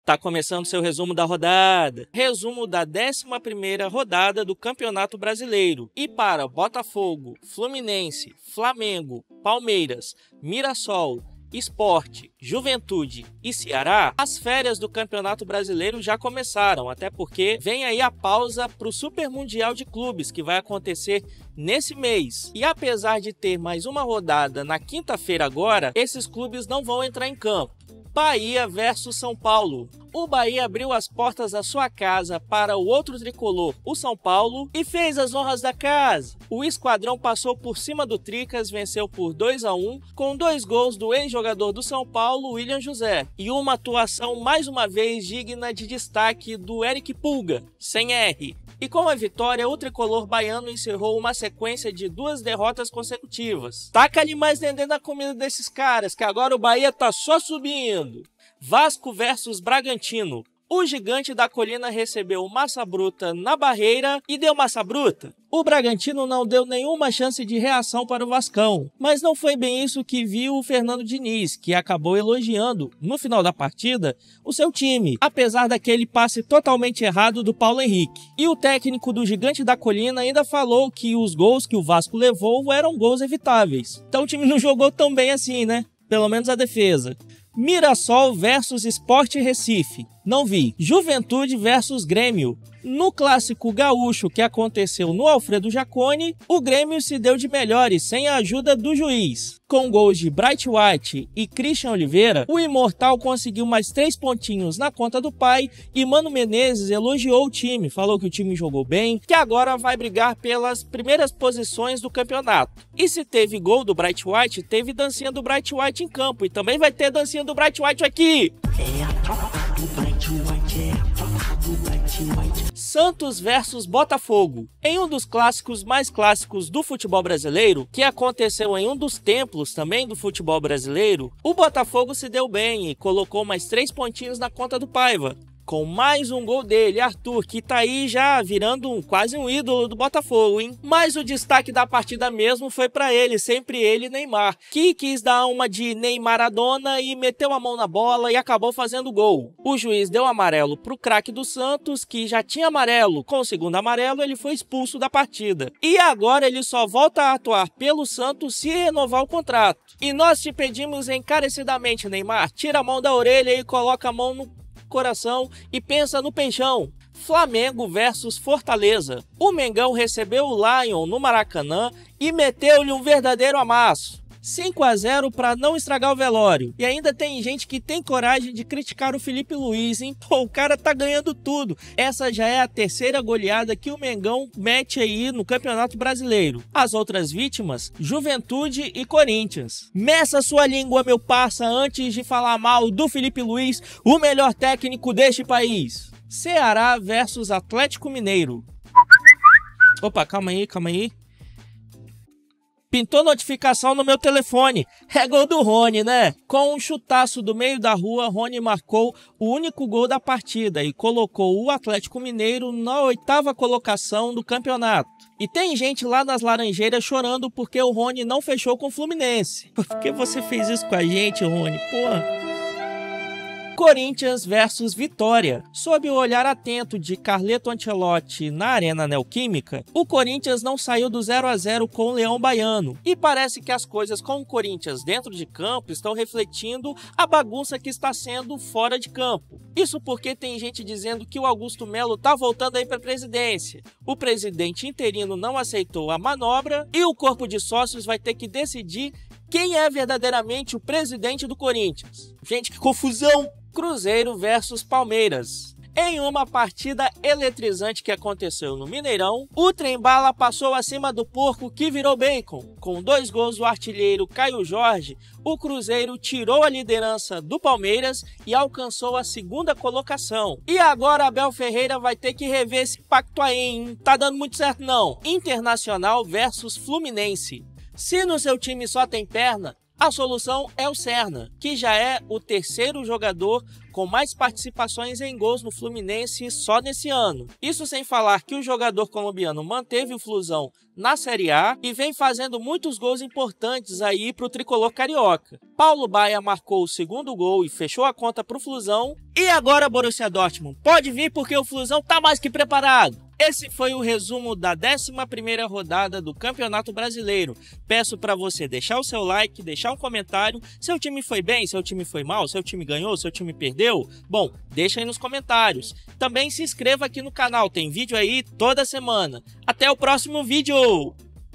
Tá começando seu resumo da rodada. Resumo da 11ª rodada do Campeonato Brasileiro. E para Botafogo, Fluminense, Flamengo, Palmeiras, Mirassol, Sport, Juventude e Ceará, as férias do Campeonato Brasileiro já começaram, até porque vem aí a pausa para o Super Mundial de Clubes, que vai acontecer nesse mês. E apesar de ter mais uma rodada na quinta-feira agora, esses clubes não vão entrar em campo. Bahia versus São Paulo. O Bahia abriu as portas da sua casa para o outro tricolor, o São Paulo, e fez as honras da casa. O esquadrão passou por cima do Tricas, venceu por 2-1, com 2 gols do ex-jogador do São Paulo, William José, e uma atuação mais uma vez digna de destaque do Eric Pulga, sem R. E com a vitória, o tricolor baiano encerrou uma sequência de 2 derrotas consecutivas. Taca ali mais dendê na comida desses caras, que agora o Bahia tá só subindo. Vasco versus Bragantino. O gigante da colina recebeu massa bruta na barreira e deu massa bruta. O Bragantino não deu nenhuma chance de reação para o Vascão, mas não foi bem isso que viu o Fernando Diniz, que acabou elogiando, no final da partida, o seu time, apesar daquele passe totalmente errado do Paulo Henrique. E o técnico do gigante da colina ainda falou que os gols que o Vasco levou eram gols evitáveis. Então o time não jogou tão bem assim, né? Pelo menos a defesa. Mirassol versus Sport Recife. Não vi. Juventude versus Grêmio. No clássico gaúcho que aconteceu no Alfredo Jaconi, o Grêmio se deu de melhores sem a ajuda do juiz. Com gols de Bright White e Christian Oliveira, o Imortal conseguiu mais 3 pontinhos na conta do pai e Mano Menezes elogiou o time, falou que o time jogou bem, que agora vai brigar pelas primeiras posições do campeonato. E se teve gol do Bright White, teve dancinha do Bright White em campo e também vai ter dancinha do Bright White aqui. É a tropa do Bright White, é a tropa do Bright White. Santos versus Botafogo. Em um dos clássicos mais clássicos do futebol brasileiro, que aconteceu em um dos templos também do futebol brasileiro, o Botafogo se deu bem e colocou mais 3 pontinhos na conta do Paiva. Com mais um gol dele, Arthur, que tá aí já virando quase um ídolo do Botafogo, hein? Mas o destaque da partida mesmo foi pra ele, sempre ele, Neymar, que quis dar uma de Neymaradona e meteu a mão na bola e acabou fazendo gol. O juiz deu amarelo pro craque do Santos, que já tinha amarelo. Com o segundo amarelo, ele foi expulso da partida. E agora ele só volta a atuar pelo Santos se renovar o contrato. E nós te pedimos encarecidamente, Neymar, tira a mão da orelha e coloca a mão no coração e pensa no peixão. Flamengo versus Fortaleza. O Mengão recebeu o Lion no Maracanã e meteu-lhe um verdadeiro amasso. 5-0 para não estragar o velório. E ainda tem gente que tem coragem de criticar o Felipe Luiz, hein? Pô, o cara tá ganhando tudo. Essa já é a 3ª goleada que o Mengão mete aí no Campeonato Brasileiro. As outras vítimas, Juventude e Corinthians. Meça sua língua, meu parça, antes de falar mal do Felipe Luiz, o melhor técnico deste país. Ceará versus Atlético Mineiro. Opa, calma aí. Pintou notificação no meu telefone. É gol do Rony, né? Com um chutaço do meio da rua, Rony marcou o único gol da partida e colocou o Atlético Mineiro na 8ª colocação do campeonato. E tem gente lá nas Laranjeiras chorando porque o Rony não fechou com o Fluminense. Por que você fez isso com a gente, Rony? Porra. Corinthians versus Vitória. Sob o olhar atento de Carleto Ancelotti na Arena Neoquímica, o Corinthians não saiu do 0-0 com o Leão Baiano. E parece que as coisas com o Corinthians dentro de campo estão refletindo a bagunça que está sendo fora de campo. Isso porque tem gente dizendo que o Augusto Melo tá voltando aí para a presidência. O presidente interino não aceitou a manobra e o corpo de sócios vai ter que decidir quem é verdadeiramente o presidente do Corinthians. Gente, que confusão! Cruzeiro versus Palmeiras. Em uma partida eletrizante que aconteceu no Mineirão, o Trem-Bala passou acima do porco que virou bacon. Com 2 gols do artilheiro Caio Jorge, o Cruzeiro tirou a liderança do Palmeiras e alcançou a 2ª colocação. E agora Abel Ferreira vai ter que rever esse pacto aí, hein? Tá dando muito certo não. Internacional versus Fluminense. Se no seu time só tem perna, a solução é o Serna, que já é o 3º jogador com mais participações em gols no Fluminense só nesse ano. Isso sem falar que o jogador colombiano manteve o Flusão na Série A e vem fazendo muitos gols importantes aí para o tricolor carioca. Paulo Baia marcou o segundo gol e fechou a conta para o Flusão. E agora, Borussia Dortmund, pode vir porque o Flusão tá mais que preparado. Esse foi o resumo da 11ª rodada do Campeonato Brasileiro. Peço para você deixar o seu like, deixar um comentário. Seu time foi bem, seu time foi mal, seu time ganhou, seu time perdeu? Bom, deixa aí nos comentários. Também se inscreva aqui no canal, tem vídeo aí toda semana. Até o próximo vídeo!